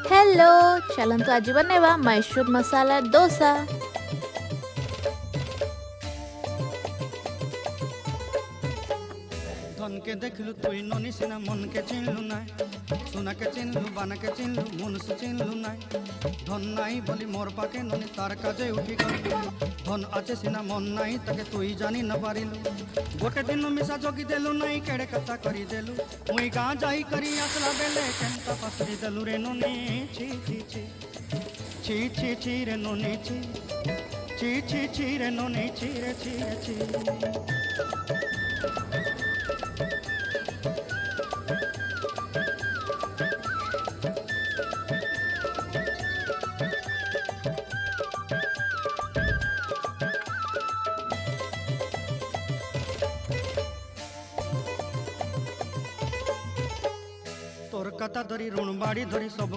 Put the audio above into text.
Hello, चलंतु आज बनेवा मैसूर मसाला डोसा। धन के देखलु तुई ननी सिना मन के चिन्हलु नाय, सोना के चिन्हलु बाना के चिन्हलु मुनुष चिन्हलु नाय। धन नाई बोली मोर पाके ननी तार काजे उठी गल, धन आचे सिना मन नाई ताके तुई जानी न पारिलु। गोटे दिन मिसा जोगी देलु नाई केड़े कथा करी देलु, मुई गाँ जाई करी आसला बेले केंता पसरी देलु रे ननी। छी छी छी छी छी छी रे ननी छी छी छी छी रे ननी छी रे छी रे छी। तोर कथा धरी ऋण बाड़ी धरी सब